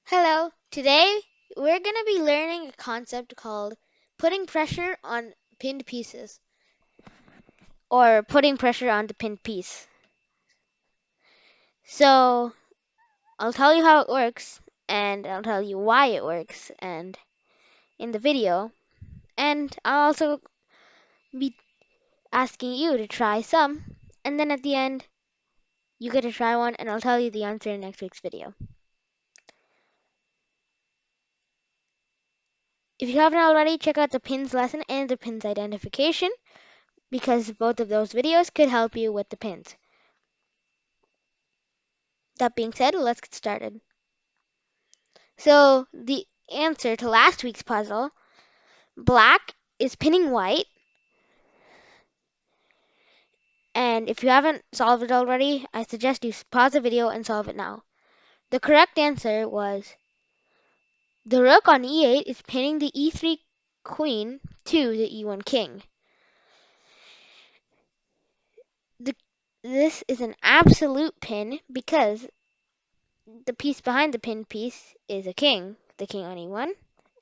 Hello, today we're going to be learning a concept called putting pressure on pinned pieces or putting pressure on the pinned piece. So, I'll tell you how it works and I'll tell you why it works and in the video, and I'll also be asking you to try some, and then at the end you get to try one and I'll tell you the answer in next week's video. If you haven't already, check out the pins lesson and the pins identification because both of those videos could help you with the pins. That being said, let's get started. So, the answer to last week's puzzle, black is pinning white. And if you haven't solved it already, I suggest you pause the video and solve it now. The correct answer was the rook on e8 is pinning the e3 queen to the e1 king. This is an absolute pin because the piece behind the pinned piece is a king, the king on e1.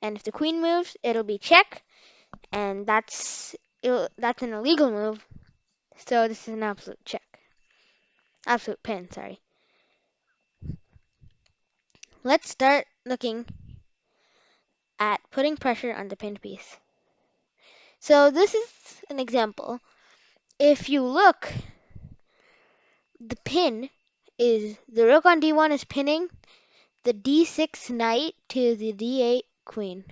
And if the queen moves, it'll be check, and that's an illegal move. So this is an absolute check. Absolute pin, sorry. Let's start looking at putting pressure on the pinned piece. So this is an example. If you look, the pin is the rook on d1 is pinning the d6 knight to the d8 queen.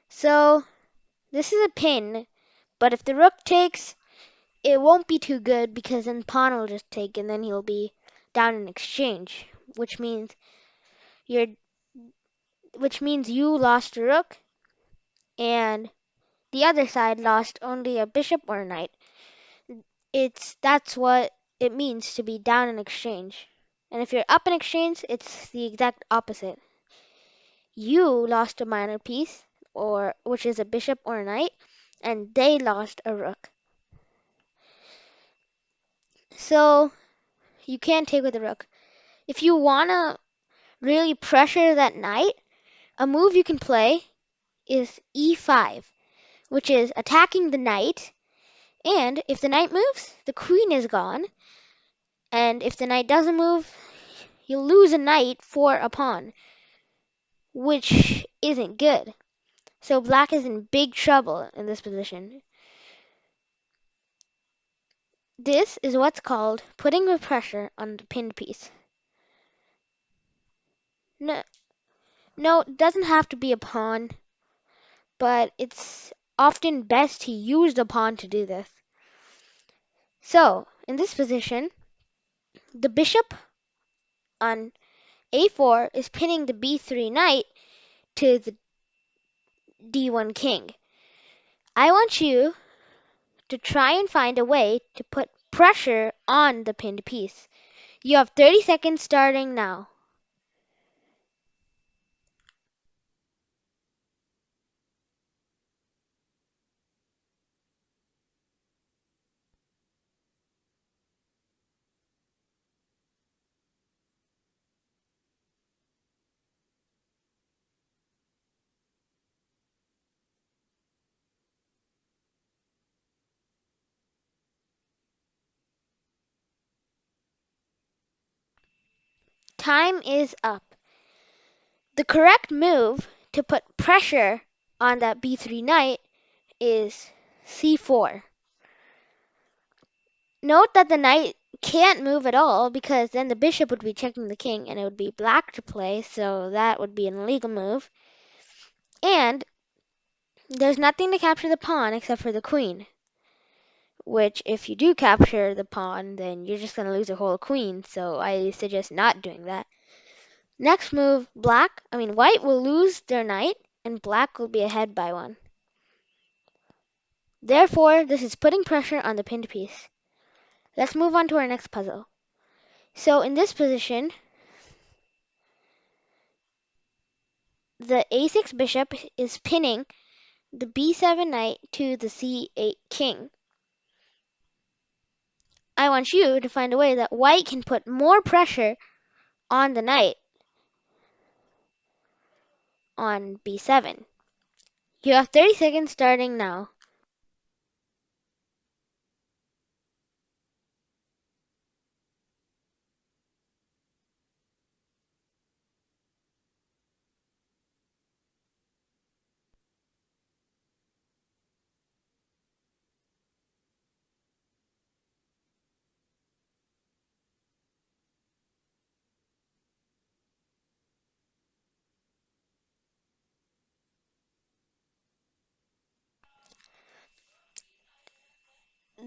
So this is a pin, but if the rook takes, it won't be too good because then pawn will just take and then he'll be down in exchange, which means you lost a rook and the other side lost only a bishop or a knight. That's what it means to be down in exchange. And if you're up in exchange, it's the exact opposite. You lost a minor piece, or which is a bishop or a knight, and they lost a rook. So you can't take with the rook. If you wanna really pressure that knight, a move you can play is e5, which is attacking the knight. And if the knight moves, the queen is gone. And if the knight doesn't move, you lose a knight for a pawn, which isn't good. So black is in big trouble in this position. This is what's called putting the pressure on the pinned piece. No, no, it doesn't have to be a pawn, but it's often best to use the pawn to do this. So, in this position, the bishop on a4 is pinning the b3 knight to the d1 king. I want you to try and find a way to put pressure on the pinned piece. You have 30 seconds starting now. Time is up. The correct move to put pressure on that b3 knight is c4. Note that the knight can't move at all because then the bishop would be checking the king and it would be black to play, so that would be an illegal move. And there's nothing to capture the pawn except for the queen, which if you do capture the pawn, then you're just going to lose a whole queen, so I suggest not doing that. Next move, white will lose their knight and black will be ahead by one. Therefore, this is putting pressure on the pinned piece. Let's move on to our next puzzle. So in this position, the a6 bishop is pinning the b7 knight to the c8 king. I want you to find a way that white can put more pressure on the knight on b7. You have 30 seconds starting now.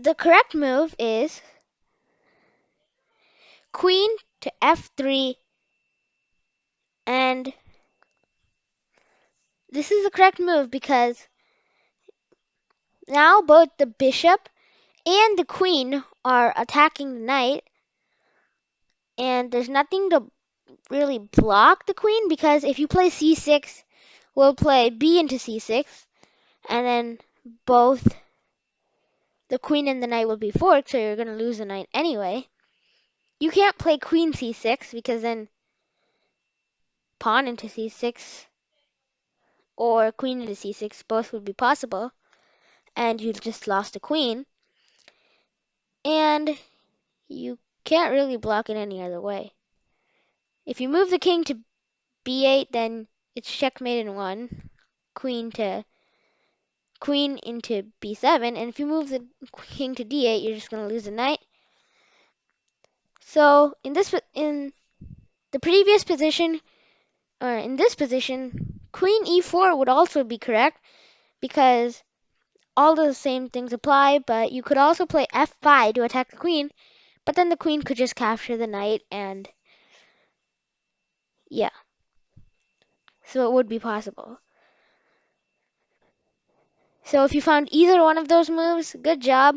The correct move is queen to f3, and this is the correct move because now both the bishop and the queen are attacking the knight, and there's nothing to really block the queen because if you play c6, we'll play b into c6, and then both the queen and the knight will be forked, so you're going to lose the knight anyway. You can't play queen c6 because then pawn into c6 or queen into c6 both would be possible, and you just lost a queen, and you can't really block it any other way. If you move the king to b8, then it's checkmate in one, queen into b7, and if you move the king to d8, you're just going to lose the knight. So in the previous position, or in this position, queen e4 would also be correct because all the same things apply, but you could also play f5 to attack the queen, but then the queen could just capture the knight, and yeah, so it would be possible. So if you found either one of those moves, good job,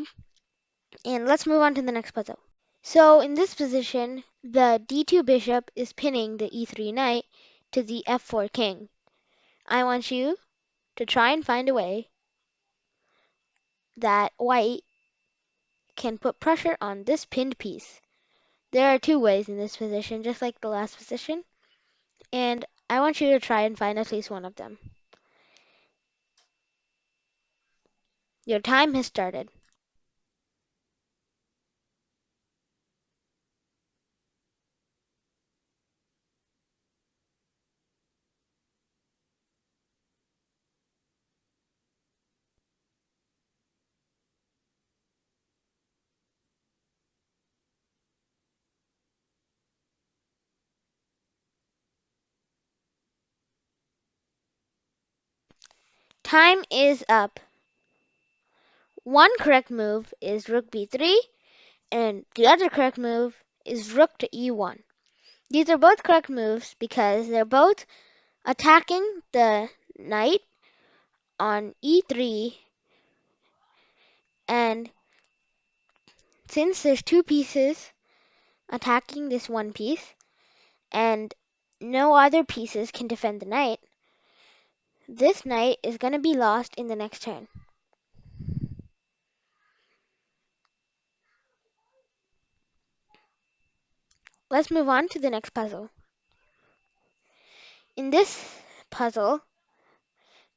and let's move on to the next puzzle. So in this position, the d2 bishop is pinning the e3 knight to the f4 king. I want you to try and find a way that white can put pressure on this pinned piece. There are two ways in this position, just like the last position, and I want you to try and find at least one of them. Your time has started. Time is up. One correct move is rook b3, and the other correct move is rook to e1. These are both correct moves because they're both attacking the knight on e3, and since there's two pieces attacking this one piece and no other pieces can defend the knight, this knight is going to be lost in the next turn. Let's move on to the next puzzle. In this puzzle,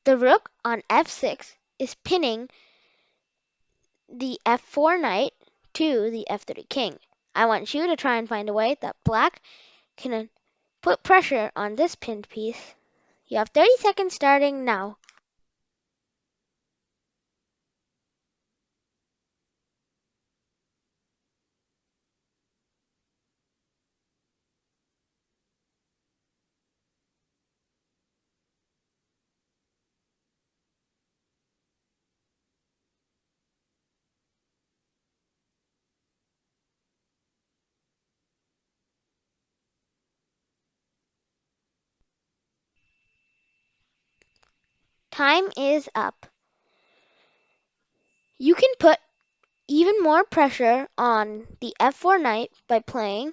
the rook on f6 is pinning the f4 knight to the f3 king. I want you to try and find a way that black can put pressure on this pinned piece. You have 30 seconds starting now. Time is up. You can put even more pressure on the f4 knight by playing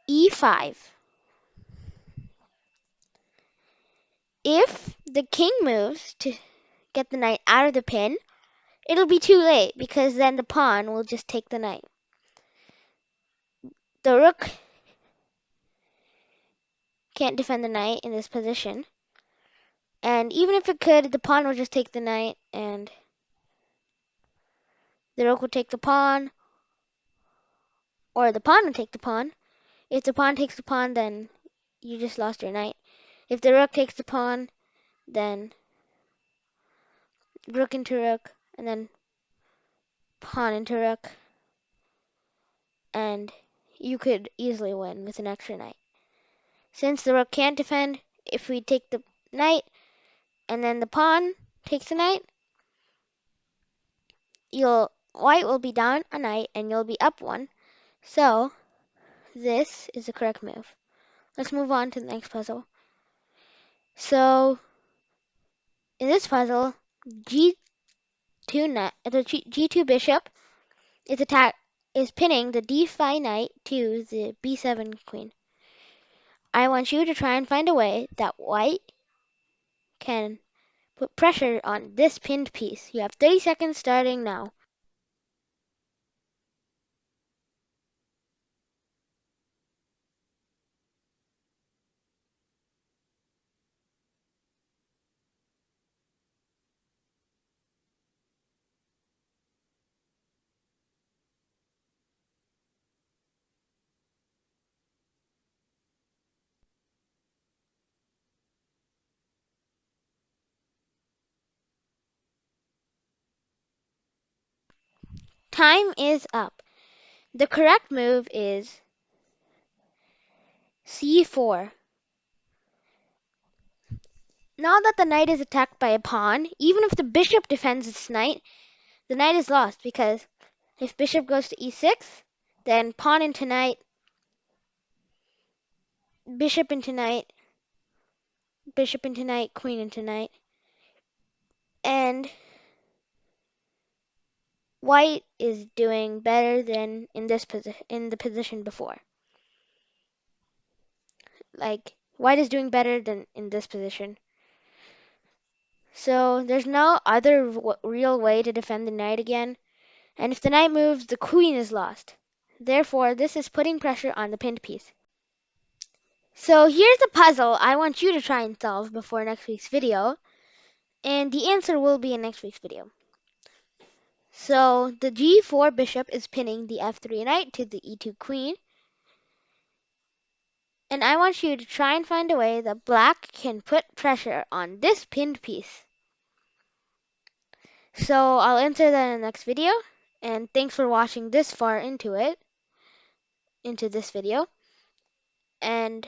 e5. If the king moves to get the knight out of the pin, it'll be too late because then the pawn will just take the knight. The rook can't defend the knight in this position. And even if it could, the pawn will just take the knight, and the rook will take the pawn, or the pawn will take the pawn. If the pawn takes the pawn, then you just lost your knight. If the rook takes the pawn, then rook into rook, and then pawn into rook, and you could easily win with an extra knight. Since the rook can't defend, if we take the knight, and then the pawn takes the knight, white will be down a knight, and you'll be up one. So this is the correct move. Let's move on to the next puzzle. So in this puzzle, G2 knight, the G2 bishop is pinning the D5 knight to the B7 queen. I want you to try and find a way that white can put pressure on this pinned piece. You have 30 seconds starting now. Time is up. The correct move is C4. Now that the knight is attacked by a pawn, even if the bishop defends its knight, the knight is lost because if bishop goes to E6, then pawn into knight, bishop into knight, bishop into knight, queen into knight, and white is doing better than in the position before. Like white is doing better than in this position. So there's no other real way to defend the knight again, and if the knight moves, the queen is lost. Therefore, this is putting pressure on the pinned piece. So here's a puzzle I want you to try and solve before next week's video, and the answer will be in next week's video. So the G4 bishop is pinning the F3 knight to the E2 queen, and I want you to try and find a way that black can put pressure on this pinned piece. So I'll answer that in the next video, and thanks for watching this far into this video, and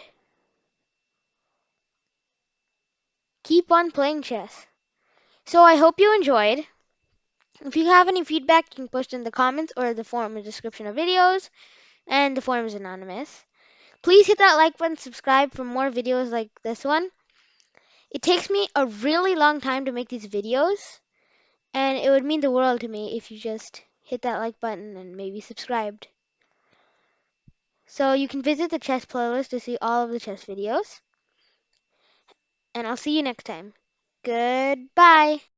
keep on playing chess. So I hope you enjoyed. If you have any feedback, you can post in the comments or the forum in the description of videos, and the forum is anonymous. Please hit that like button, subscribe for more videos like this one. It takes me a really long time to make these videos, and it would mean the world to me if you just hit that like button and maybe subscribed. So you can visit the chess playlist to see all of the chess videos, and I'll see you next time. Goodbye.